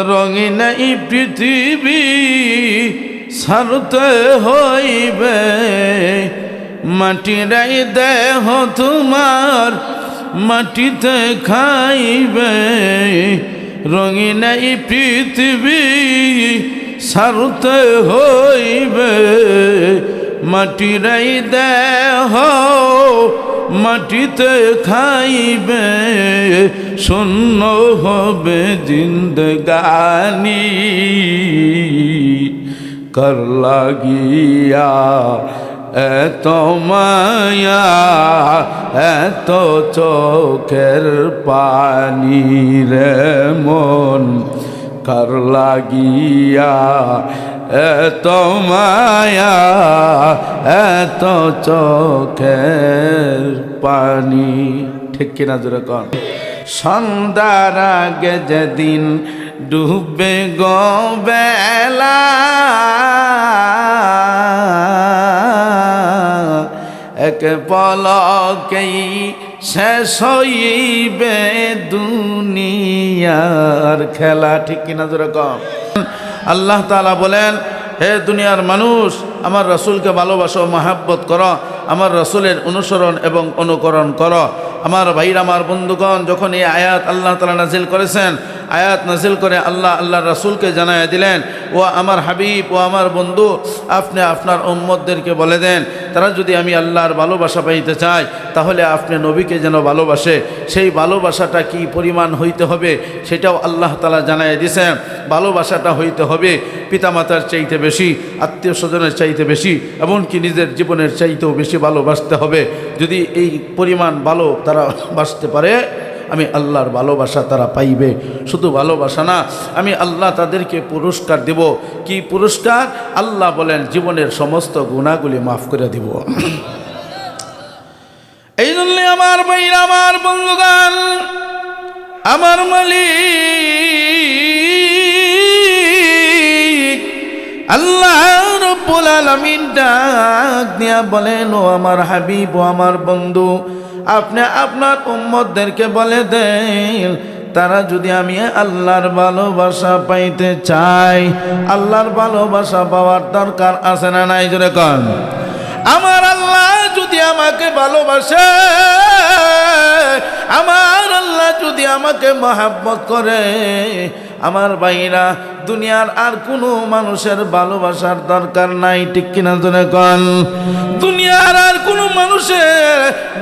রঙিন এই পৃথিবী ছাড়তে হইবে, মাটিরাই দেহ তোমার মাটিতে খাইবে। রঙিন এই পৃথিবী ছাড়তে হইবে, মাটিরাই দেহ মাটিতে খাইবে। শূন্য হবে জিন্দগানি কর লাগিয়া এত মায়া, এত চোখের পানি রে মন, কর লাগিয়া এত মায়া, এত চোখের পানি। ঠিক কিনা জোরে কন। সন্ধ্যার আগে যেদিন ডুবে গো বেলা, এক পলকেই শেষ হইবে দুনিয়ার খেলা। ঠিক কিনা জোরে কন। আল্লাহ তাআলা বলেন, হে দুনিয়ার মানুষ, আমার রসুলকে ভালোবাসো, মহাব্বত করো, আমার রসুলের অনুসরণ এবং অনুকরণ করো। আমার ভাইরা, আমার বন্ধুগণ, যখন এই আয়াত আল্লাহ তাআলা নাজিল করেছেন, আয়াত নাজিল করে আল্লাহ রসুলকে জানায় দিলেন, ও আমার হাবিব, ও আমার বন্ধু, আপনি আপনার উম্মতদেরকে বলে দেন, তারা যদি আমি আল্লাহর ভালোবাসা পাইতে চায়, তাহলে আপনি নবীকে যেন ভালোবাসে। সেই ভালোবাসাটা কি পরিমাণ হইতে হবে সেটাও আল্লাহ তাআলা জানায় দিয়েছেন। ভালোবাসাটা হইতে হবে পিতামাতার চাইতে বেশি, আত্মীয় স্বজনের চাইতে বেশি, এমনকি নিজের জীবনের চাইতেও বেশি ভালোবাসতে হবে। যদি এই পরিমাণ ভালো তারা বাসতে পারে, আমি আল্লাহর ভালোবাসা তারা পাইবে। শুধু ভালোবাসা না, আমি আল্লাহ তাদেরকে পুরস্কার দেব। কি পুরস্কার? আল্লাহ বলেন, জীবনের সমস্ত গুনাহগুলি মাফ করে দিব। এই জন্য আমার ভাইরা, আমার বন্ধুগণ, আমার মালিক আল্লাহ রব্বুল আলামিন ডাক দিয়া বলেন, ও আমার হাবিব, ও আমার বন্ধু, আপনি আপনার উম্মতদেরকে বলে দেন, তারা যদি আমি আল্লাহর ভালোবাসা পাইতে চাই, আল্লাহর ভালোবাসা পাওয়ার দরকার আছে না নাই? জোরে কন। আমার আল্লাহ যদি আমাকে ভালোবাসে, আমার আল্লাহ যদি আমাকে মহাব্বত করে, আমার ভাইরা, দুনিয়ার আর কোনো মানুষের ভালোবাসার দরকার নাই। ঠিক কিনা জোরে কন। দুনিয়ার আর কোনো মানুষের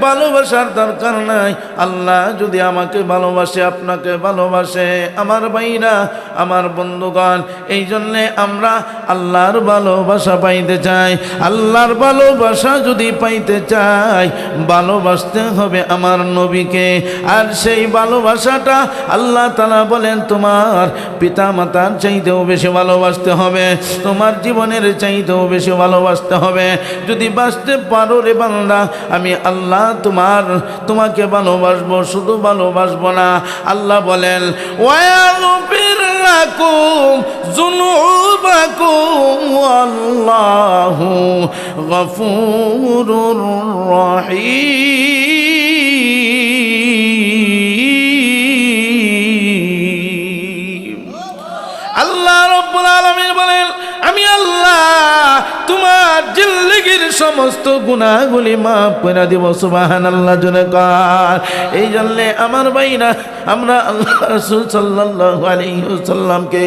ভালোবাসার দরকার নাই। আল্লাহ যদি আমাকে ভালোবাসে, আপনাকে ভালোবাসে, আমার ভাইরা, আমার বন্ধুগণ, এই জন্যে আমরা আল্লাহর ভালোবাসা পাইতে চাই। আল্লাহর ভালোবাসা যদি পাইতে চাই, ভালোবাসতে হবে আমার নবীকে। আর সেই ভালোবাসাটা আল্লাহ তাআলা বলেন, তোমার পিতা মাতার চাইতেও বেশি ভালোবাসতে হবে, তোমার জীবনের চাইতেও বেশি ভালোবাসতে হবে। যদি বাঁচতে পারো রে বান্দা, আমি আল্লাহ তোমাকে ভালোবাসবো। শুধু ভালোবাসবো না, আল্লাহ বলেন, ওয়াগফির লাকুম যুনুবাকুম আল্লাহু গফুরুর রহিম। আল্লাহ রব্বুল আলামিন বলেন, আমি আল্লাহ তোমার জিন্দেগীর সমস্ত গুনাহগুলি মাফ করে দিব। সুবহানাল্লাহ জোরে কর। এই জন্য আমার ভাইরা, আমরা আল্লাহ রাসূল সাল্লাল্লাহু আলাইহি ওয়াসাল্লামকে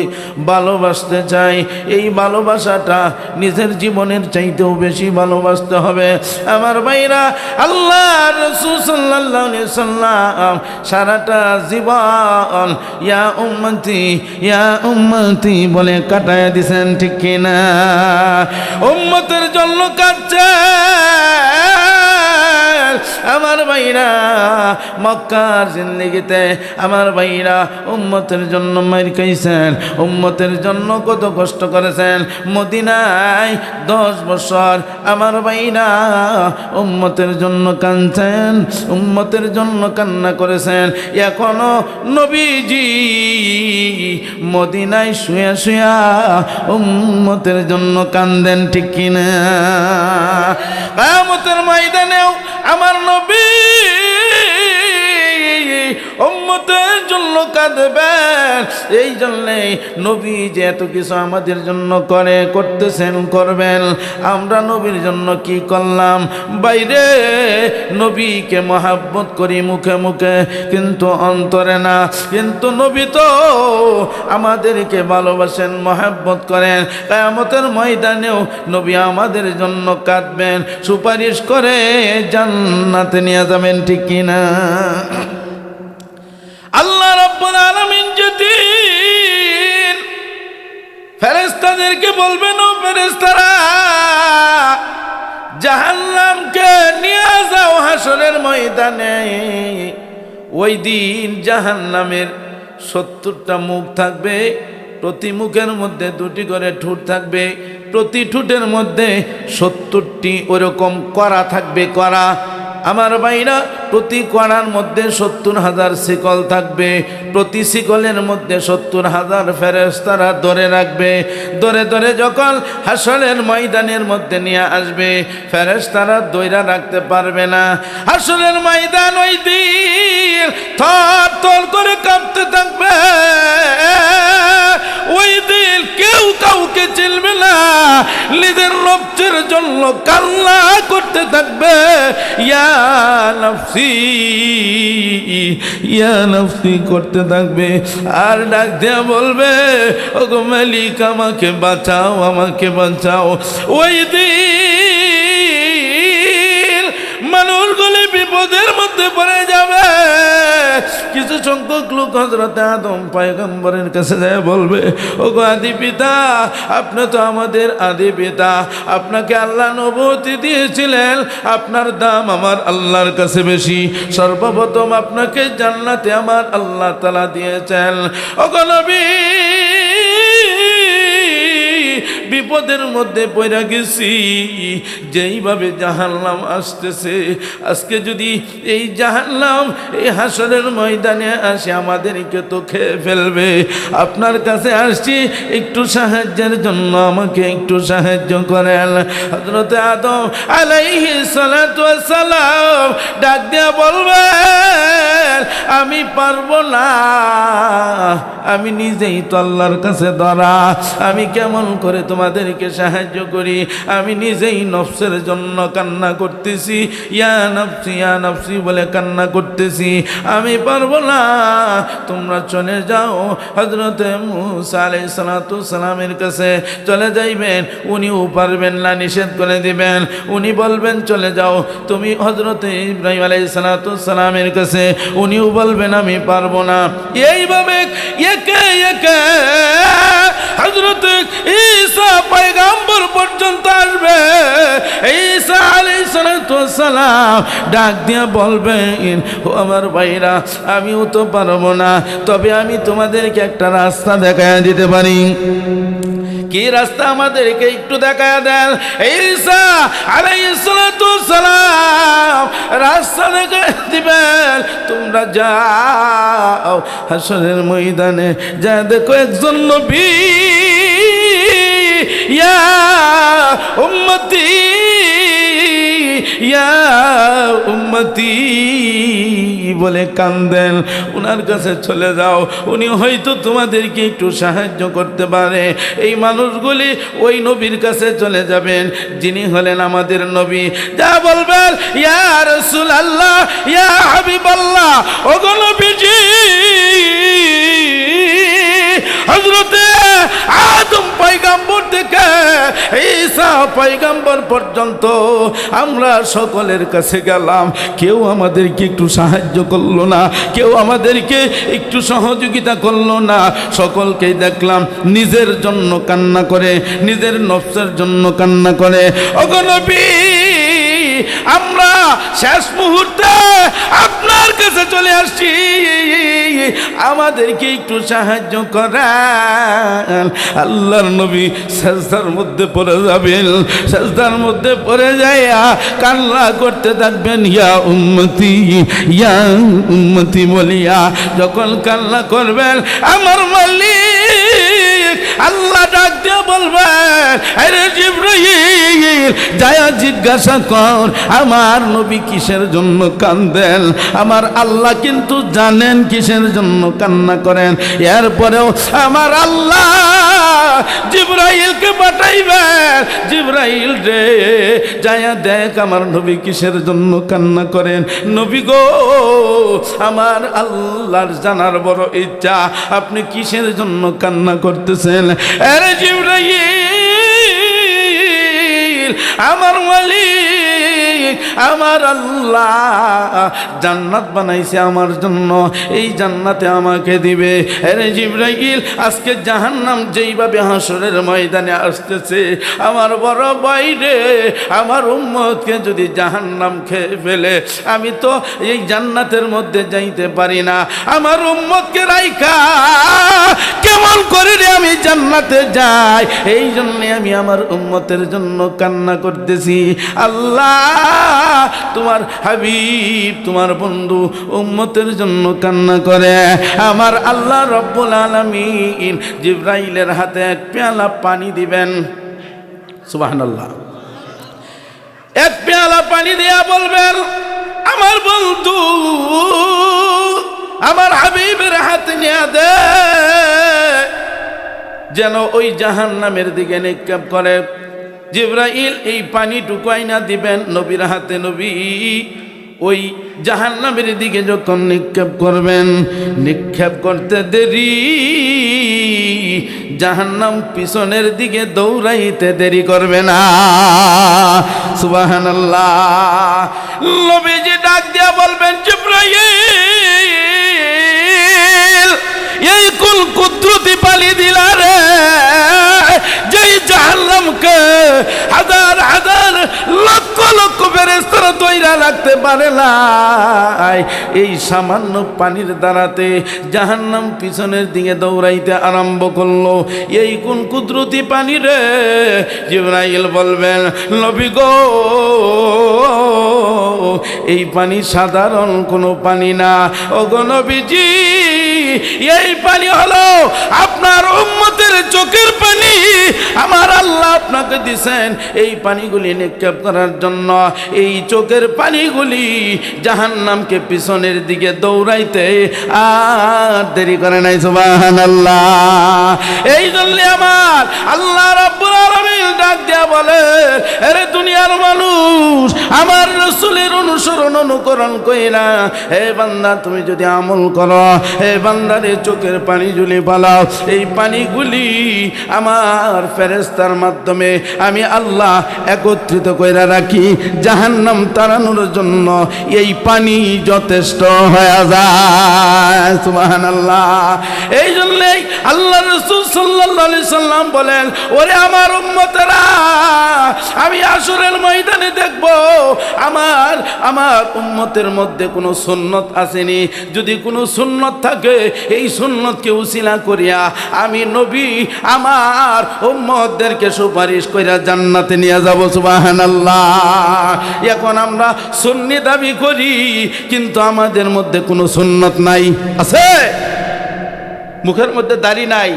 ভালোবাসতে চাই। এই ভালোবাসাটা নিজের জীবনের চাইতেও বেশি ভালোবাসতে হবে। আমার ভাইরা, আল্লাহ রাসূল সাল্লাল্লাহু আলাইহি ওয়াসাল্লাম সারাটা জীবন ইয়া উম্মতি, ইয়া উম্মতি বলে কাটায় দিয়েছেন। ঠিক কিনা? উম্মতের জন্য কাঁদছে আমার ভাইরা। মক্কার জিন্দেগিতে আমার ভাইরা উম্মতের জন্য মার খাইছেন, উম্মতের জন্য কত কষ্ট করেছেন। মদিনায় 10 বছর আমার ভাইরা উম্মতের জন্য কাঁদছেন, উম্মতের জন্য কান্না করেছেন। এখনো নবীজি মদিনায় শুয়ে শুয়া উম্মতের জন্য কান্দেন। ঠিক কিনা? কিয়ামতের ময়দানেও আমার নবী উম্মতের জন্য কাঁদবেন। এই জন্যে নবী যে এত কিছু আমাদের জন্য করতেছেন, করবেন। আমরা নবীর জন্য কি করলাম? বাইরে নবীকে মহাব্বত করি মুখে মুখে, কিন্তু অন্তরে না। কিন্তু নবী তো আমাদেরকে ভালোবাসেন, মহাব্বত করেন। কিয়ামতের ময়দানেও নবী আমাদের জন্য কাঁদবেন, সুপারিশ করে জান্নাতে নিয়ে যাবেন, ঠিক কিনা? আল্লাহ রাব্বুল আলামিন যেদিন ফেরেশতাদেরকে বলবেন, ও ফেরেশতারা, জাহান্নামকে নিয়ে যাও হাসরের ময়দানে, ওই দিন জাহান্নামের 70টা মুখ থাকবে, প্রতি মুখের মধ্যে 2টি করে ঠোঁট থাকবে, প্রতি ঠোঁটের মধ্যে 70টি ওরকম কড়া থাকবে, কড়া। আমার ভাইরা, প্রতি কড়ার মধ্যে 70,000 শিকল থাকবে, প্রতি শিকলের মধ্যে 70,000 ফেরেশতারা ধরে রাখবে। ধরে ধরে যখন হাসরের ময়দানের মধ্যে নিয়ে আসবে, ফেরেশতারা ধইরা রাখতে পারবে না। হাসরের ময়দান ওই দিন থর থর করে কাঁপতে থাকবে। ওই দিন কেউ কাউকে চিনবে না, নিজের নফসের জন্য কান্না করতে থাকবে, ইয়া নফসি, ইয়া নফসি করতে থাকবে। আর ডাক দিয়া বলবে, ওগো মালিক, আমাকে বাঁচাও, আমাকে বাঁচাও। ওই দিন মানুষগুলি বিপদের মধ্যে পড়ে যাবে। কিছু সংখ্যক লোক হযরত আদম পয়গম্বরের কাছে যায় বলবে, ওগো আদি পিতা, আপনি তো আমাদের আদি পিতা, আপনাকে আল্লাহ নবুয়ত দিয়েছিলেন, আপনার দাম আমার আল্লাহর কাছে বেশি। সর্বপ্রথম আপনাকে জান্নাতে আমার আল্লাহ তাআলা দিয়েছেন। ওগো নবী, বিপদের মধ্যে পড়ে গেছি, যেইভাবে জাহান্নাম আসতেছে, আজকে যদি এই জাহান্নাম এই হাসরের ময়দানে আসে, আমাদেরকে তো খেয়ে ফেলবে। আপনার কাছে আসছি একটু সাহায্যের জন্য, আমাকে একটু সাহায্য করেন। হযরত আদম আলাইহিস সালাতু ওয়াস সালাম ডাক দিয়া বলবেন, আমি পারবো না, আমি নিজেই তো আল্লাহর কাছে ধরা, আমি কেমন করে তোমাদেরকে সাহায্য করি? আমি নিজেই নফসের জন্য কান্না করতেছি, ইয়া নফসি, ইয়া নফসি বলে কান্না করতেছি, আমি পারবো না, তোমরা চলে যাও। হযরত মূসা আলাইহিস সালাতু ওয়াস সালামের কাছে চলে যাইবেন, উনিও পারবেন না, নিষেধ করে দিবেন। উনি বলবেন চলে যাও। তুমি হযরত ইব্রাহিম আলাইহিস সালাতু ওয়াস সালামের কাছে, উনিও বলবেন আমি পারবো না। এইভাবে একে একে হযরত ঈসা পয়গম্বর পর্যন্ত আসবে। ঈসা আলাইহিস সালাতু ওয়াস সালাম ডাক দিয়ে বলবেন, ও আমার ভাইরা, আমিও তো পারবো না, তবে আমি তোমাদেরকে একটা রাস্তা দেখায় দিতে পারি। কি রাস্তা আমাদেরকে একটু দেখায় দেন। ঈসা আলাইহিস সালাতু ওয়াস সালাম রাস্তা দেখায় দিবেন। তোমরা যাও হাসরের ময়দানে, যা দেখো একজন নবী ইয়া উম্মতি, ইয়া উম্মতি বলে কান্দেন, উনার কাছে চলে যাও, উনি হয়তো তোমাদেরকে একটু সাহায্য করতে পারে। এই মানুষগুলি ওই নবীর কাছে চলে যাবেন, যিনি হলেন আমাদের নবী। যা বলবেন, ইয়া রাসূলুল্লাহ, ইয়া হাবিবাল্লাহ, ওগো নবীজি, হযরতে আদম পয়গম্বর থেকে ঈসা পয়গম্বর পর্যন্ত আমরা সকলের কাছে গেলাম, কেউ আমাদেরকে একটু সাহায্য করলো না, কেউ আমাদেরকে একটু সহযোগিতা করলো না। সকলকেই দেখলাম নিজের জন্য কান্না করে, নিজের নফসের জন্য কান্না করে। ওগো নবী, আমরা শেষ মুহূর্তে আপনার কাছে চলে আসছি, আমাদেরকে একটু সাহায্য করেন। আল্লাহর নবী সাজদার মধ্যে পড়ে যাবেন, সাজদার মধ্যে পড়ে যাইয়া কান্না করতে থাকবেন, ইয়া উম্মতি, ইয়া উম্মতি বলিয়া যখন কান্না করবেন, আমার মালিক আল্লাহ ডাক দিয়ে বলবেন, আরে জিবরাইল, যায়া জিজ্ঞাসা কর আমার নবী কিসের জন্য কাঁদেন। আমার আল্লাহ কিন্তু জানেন কিসের জন্য কান্না করেন। এরপরেও আমার আল্লাহ জিবরাইলকে পাঠাইবেন, জিবরাইল রে যায়া দেখ আমার নবী কিসের জন্য কান্না করেন। নবী গো আমার আল্লাহর জানার বড় ইচ্ছা আপনি কিসের জন্য কান্না করতেছেন। আরে জিবরাইল আমার মালিক আমার আল্লাহ জান্নাত বানাইছে আমার জন্য, এই জান্নাতে আমাকে দিবে। আরে জিবরাইল আজকে জাহান্নাম যেইভাবে হাসরের ময়দানে আসতেছে আমার বড় বাইরে আমার উম্মতকে যদি জাহান্নাম খেয়ে ফেলে আমি তো এই জান্নাতের মধ্যে যাইতে পারি না। আমার উম্মতকে রাইখা কেমন করে রে আমি জান্নাতে যাই। এই জন্য আমি আমার উম্মতের জন্য কান্না করতেছি। আল্লাহ তোমার হাবিব তোমার বন্ধু উম্মতের জন্য কান্না করে। আমার আল্লাহ রব্বুল আলামিন জিবরাইলের হাতে এক পেয়ালা পানি দিবেন। সুবহানাল্লাহ। এক পেয়ালা পানি দিয়া বলবেন আমার বন্ধু আমার হাবিবের হাতে নিয়ে দে, যেন ওই জাহান্নামের দিকে নিক্ষেপ করে। জিবরাইল এই পানি টুকাই না দিবেন নবীর হাতে। নবী ওই জাহান্নামের দিকে যখন নিক্ষেপ করবেন, নিক্ষেপ করতে দেরি জাহান্নাম পিছনের দিকে দৌড়াইতে দেরি করবে না। সুবহানাল্লাহ। নবীজি ডাক দিয়া বলবেন জিবরাইল এই কুল কুদরতি পালি দিলা রে, যেই জাহান্নামকে হাজার হাজার লক্ষ লক্ষ ফেরেশতারা তৈরা রাখতে পারে না, এই সামান্য পানির দ্বারাতে জাহান্নাম পিছনের দিকে দৌড়াইতে আরম্ভ করলো। এই কোন কুদরতি পানি রে? জিবরাইল বলবেন নবী গো এই পানি সাধারণ কোনো পানি না। ওগো নবীজি এই পানি হলো আপনার উম্মতের চোখের পানি। আমার আল্লাহ আপনাকে দিছেন এই পানিগুলি নিক্ষেপ করার জন্য। এই চোখের পানিগুলি জাহান্নামকে পিছনের দিকে দৌড়াইতে আর দেরি করে নাই। সুবহানাল্লাহ। এই জন্য আমার আল্লাহ রাব্বুল আলামিন ডাক দিয়া বলে আরে দুনিয়ার মানুষ আমার রাসূলের অনুসরণ অনুকরণ কইরা হে বান্দা তুমি যদি আমল করো, হে বান্দারে চোখের পানি জুলি পালাও, এই পানিগুলি আমার ফেরেশতার মাধ্যমে আমি আল্লাহ একত্রিত কইরা রাখি জাহান্নাম তাড়ানোর জন্য। এই পানি যথেষ্ট হয়ে যায়। সুবহানাল্লাহ। এই জন্যই আল্লাহ রাসূল সাল্লাল্লাহু আলাইহি সাল্লাম বলেন ওরে আমার উম্মতেরা আমি আসরের ময়দানে দেখব আমার উম্মতের মধ্যে কোনো সুন্নত আসেনি। যদি কোনো সুন্নত থাকে এই সুন্নতকে উসিলা করিয়া আমি নবী আমার উম্মতদেরকে সুপারিশ কইরা জান্নাতে নিয়ে যাব। সুবহানাল্লাহ। এখন আমরা সুন্নি দাবি করি কিন্তু আমাদের মধ্যে কোনো সুন্নত নাই। আছে? মুখের মধ্যে দাড়ি নাই,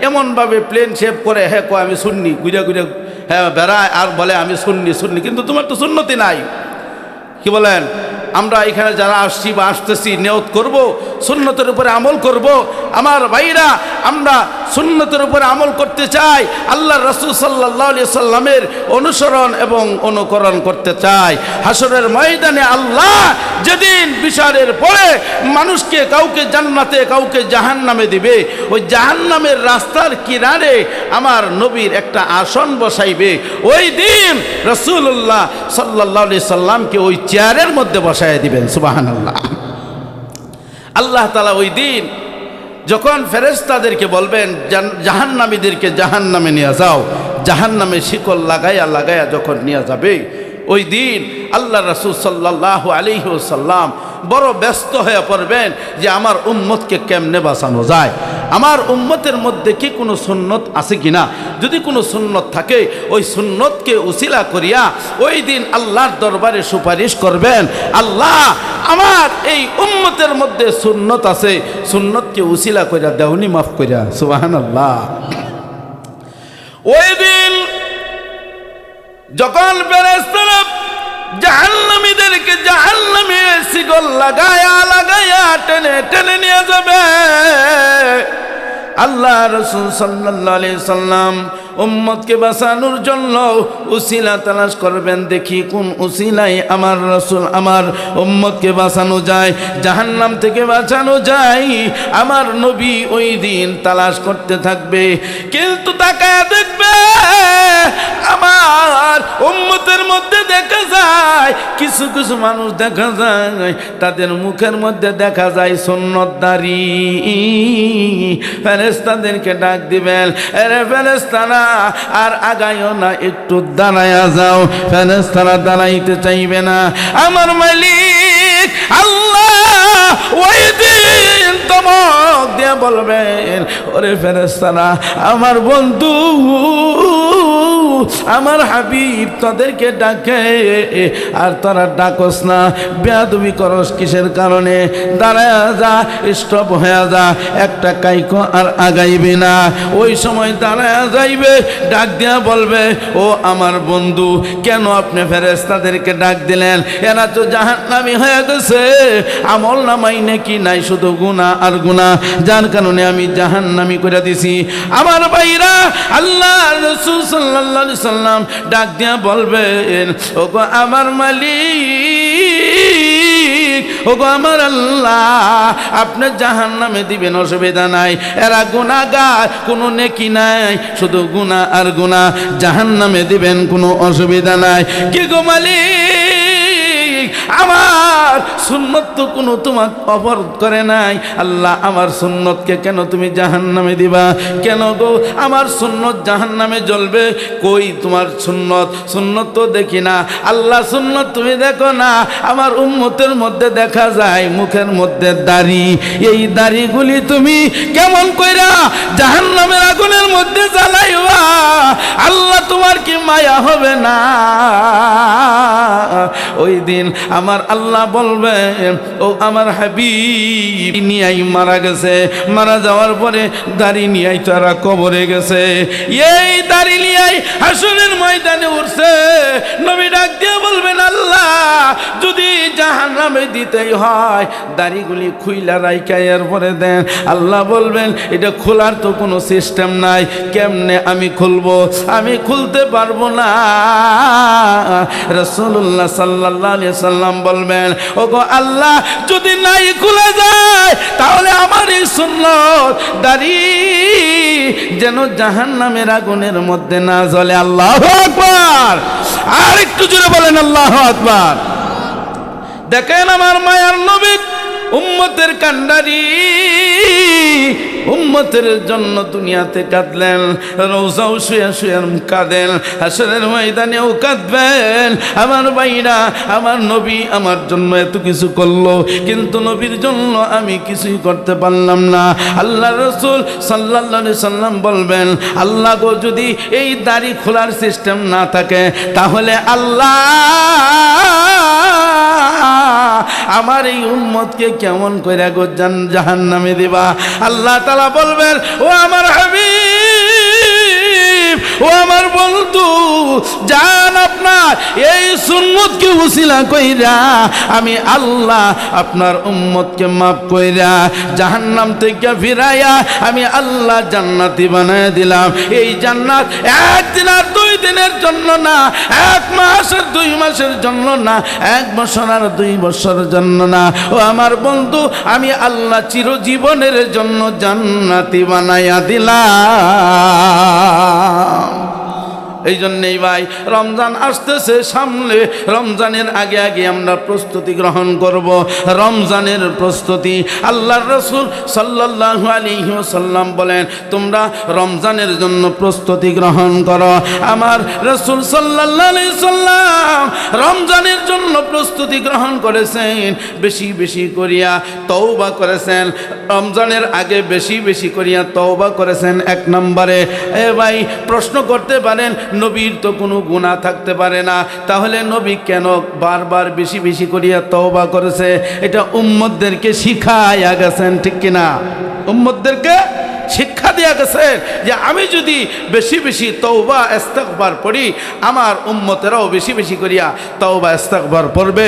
এমনভাবে প্লেন শেভ করে হ্যাঁ কয় আমি সুন্নি, ঘুরে ঘুরে হ্যাঁ বেড়ায় আর বলে আমি সুন্নি, কিন্তু তোমার তো সুন্নতি নাই। কি বলেন? আমরা এখানে যারা আসছি বা আসতেছি নিয়ত করব সুন্নতের উপরে আমল করব। আমার ভাইরা আমরা সুন্নতের উপরে আমল করতে চাই, আল্লাহ রাসূল সাল্লাল্লাহু আলাইহি সাল্লামের অনুসরণ এবং অনুকরণ করতে চাই। হাসরের ময়দানে আল্লাহ যেদিন বিচারের পরে মানুষকে কাউকে জান্নাতে কাউকে জাহান্নামে দিবে, ওই জাহান্নামের রাস্তার কিনারে আমার নবীর একটা আসন বসাইবে। ওই দিন রাসূলুল্লাহ সাল্লাল্লাহু আলাইহি সাল্লামকে ওই চেয়ারের মধ্যে বসায় দিবেন। সুবহানাল্লাহ। আল্লাহ তাআলা ওই দিন যখন ফেরেশতাদেরকে বলবেন জাহান্নামীদেরকে জাহান্নামে নিয়ে যাও, জাহান্নামে শিকল লাগাইয়া লাগাইয়া যখন নিয়ে যাবে ওই দিন আল্লাহ রাসূল সাল্লাল্লাহু আলাইহি ওয়াসাল্লাম বড় ব্যস্ত হয়ে পড়বেন যে আমার উম্মতকে কেমনে বাঁচানো যায়, আমার উম্মতের মধ্যে কি কোনো সুন্নত আছে কিনা। যদি কোনো সুন্নত থাকে ওই সুন্নতকে উসিলা করিয়া ওই দিন আল্লাহর দরবারে সুপারিশ করবেন, আল্লাহ আমার এই উম্মতের মধ্যে সুন্নত আছে, সুন্নতকে উসিলা করিয়া দেওনি মাফ করিয়া। সুবহানাল্লাহ। ওই দিন যখন ফেরেশতারা জাহান্নামীদেরকে জাহান্নামে শিকল লাগায়া লাগায়া টেনে টেনে নিয়ে যাবে, আল্লাহ রাসূল সাল্লাল্লাহু আলাইহি সাল্লাম উম্মতকে বাঁচানোর জন্য উসিলা তালাশ করবেন, দেখি কোন উসিলায় আমার রাসূল আমার উম্মতকে বাঁচানো যায়, জাহান্নাম থেকে বাঁচানো যায়। আমার নবী ওই দিন তালাশ করতে থাকবে। কিন্তু তাকায় দেখবে আমার উম্মতের মধ্যে দেখা যায় কিছু কিছু মানুষ দেখা যায় তাদের মুখের মধ্যে দেখা যায় সুন্নতদারি। ফেরেশতাদেরকে ডাক দিবেন, আরে ফেরেশতারা আর আগাইও না, একটু দাঁড়ায়া যাও। ফেরেশতারা দাঁড়াইতে চাইবে না। আমার মালিক আল্লাহ ওই দিন ধমক দিয়ে বলবেন, ওরে ফেরেশতারা আমার বন্ধু আমার হাবিব তাদেরকে ডাকে আর তারা ডাকস না, বেয়াদবি করস কিসের কারণে? দাঁড়ায়া যা, স্টপ হয়ে যা, একটা কাইকো আর আগাইবে না। ওই সময় দাঁড়ায়া যাইবে, ডাক দিয়া বলবে, ও আমার বন্ধু কেন আপনি ফেরেশতাদেরকে ডাক দিলেন? এরা তো জাহান্নামী হয়ে গেছে, আমল নামাই নাকি নাই, শুধু গুনাহ আর গুনাহ, যার কারণে আমি জাহান্নামী করে দিছি। আমার ভাইরা আল্লাহ রাসূল সাল্লাল্লাহু আলাইহি সাল্লাম ডাক দিয়া বলবেন, ওগো আমার মালিক, ওগো আমার আল্লাহ, আপনি জাহান্নামে দিবেন, অসুবিধা নাই। এরা গুনাহগার, কোনো নেকি নাই, শুধু গুনাহ আর গুনাহ, জাহান্নামে দিবেন, কোনো অসুবিধা নাই। কি গো মালিক, আমার সুন্নত তো কোনো তোমার অপরাধ করে নাই, আল্লাহ আমার সুন্নতকে কেন তুমি জাহান্নামে দিবা? কেন গো আমার সুন্নত জাহান্নামে জ্বলবে? কই তোমার সুন্নত? সুন্নত তো দেখি না। আল্লাহ সুন্নত তুমি দেখো না, আমার উম্মতের মধ্যে দেখা যায় মুখের মধ্যে দাড়ি, এই দাড়িগুলি তুমি কেমন কইরা জাহান্নামের আগুনের মধ্যে জ্বালাইবা? আল্লাহ তোমার কি মায়া হবে না? ওই দিন আমার আল্লাহ বলবেন, ও আমার হাবিব নিয়াই মারা গেছে, মারা যাওয়ার পরে দাড়ি নিয়াই তারা কবরে গেছে, এই দাড়ি নিয়াই হাসরের ময়দানে উঠছে। নবী ডাক দিয়ে বলবেন, আল্লাহ যদি জাহান্নামে দিতেই হয় দাড়িগুলি খুইলা রাইখা এরপরে দেন। আল্লাহ বলবেন, এটা খোলার তো কোনো সিস্টেম নাই, কেমনে আমি খুলবো? আমি খুলতে পারবো না। রাসূলুল্লাহ সাল্লাল্লাহু আলাইহি সাল্লাম বলবেন, ওগো আল্লাহ যদি নাই খুলে যায় তাহলে আমার এই সুন্নত দাড়ি যেন জাহান্নামের আগুনের মধ্যে না জ্বলে। আল্লাহু আকবার! আর একটু জোরে বলেন আল্লাহু আকবার! দেখেন আমার মায়ার নবী উম্মতের কান্ডারি, উম্মতের জন্য দুনিয়াতে কাঁদলেন, রওজাও শুয়ে শুয়ে কাঁদেন, হাসরের ময়দানেও কাঁদবেন। আমার ভাইরা, আমার নবী আমার জন্য এত কিছু করলো, কিন্তু নবীর জন্য আমি কিছুই করতে পারলাম না। আল্লাহ রাসূল সাল্লাল্লাহু আলাইহি সাল্লাম বলবেন, আল্লাহ গো যদি এই দাড়ি খোলার সিস্টেম না থাকে তাহলে আল্লাহ আমার এই উম্মতকে কেমন কইরা গো জাহান্নামে দিবা? আল্লাহ তাআলা বলবেন, ও আমার হাবিব, ও আমার বন্ধু, জান আপনার এই সুন্নতকে উসিলা কইরা আমি আল্লাহ আপনার উম্মতকে মাফ কইরা জাহান্নাম থেকে ফিরাইয়া আমি আল্লাহ জান্নাতি বানায় দিলাম। এই জান্নাত একদিন আর 2 দিনের জন্য না, 1 মাস আর 2 মাসের জন্য না, 1 বছর আর 2 বছরের জন্য না। ও আমার বন্ধু, আমি আল্লাহ চিরজীবনের জন্য জান্নাতি বানাইয়া দিলাম। এই জন্যেই ভাই রমজান আসতেছে সামনে, রমজানের আগে আগে আমরা প্রস্তুতি গ্রহণ করব। রমজানের প্রস্তুতি আল্লাহর রাসূল সাল্লাল্লাহু আলাইহি ওয়াসাল্লাম বলেন, তোমরা রমজানের জন্য প্রস্তুতি গ্রহণ করো। আমার রাসূল সাল্লাল্লাহু আলাইহি ওয়াসাল্লাম রমজানের জন্য প্রস্তুতি গ্রহণ করেছেন, বেশি বেশি করিয়া তওবা করেছেন। রমজানের আগে বেশি বেশি করিয়া তওবা করেছেন। 1 নম্বরে ভাই প্রশ্ন করতে পারেন, নবীর তো কোনো গুনাহ থাকতে পারে না, তাহলে নবী কেন বারবার বেশি বেশি করিয়া তওবা করেছে? এটা উম্মতদেরকে শিখায়া গেছেন, ঠিক কিনা? উম্মতদেরকে শিক্ষা দিয়া গেছেন যে আমি যদি বেশি বেশি তওবা ইস্তিগফার পড়ি আমার উম্মতেরাও বেশি বেশি করিয়া তওবা ইস্তিগফার পড়বে।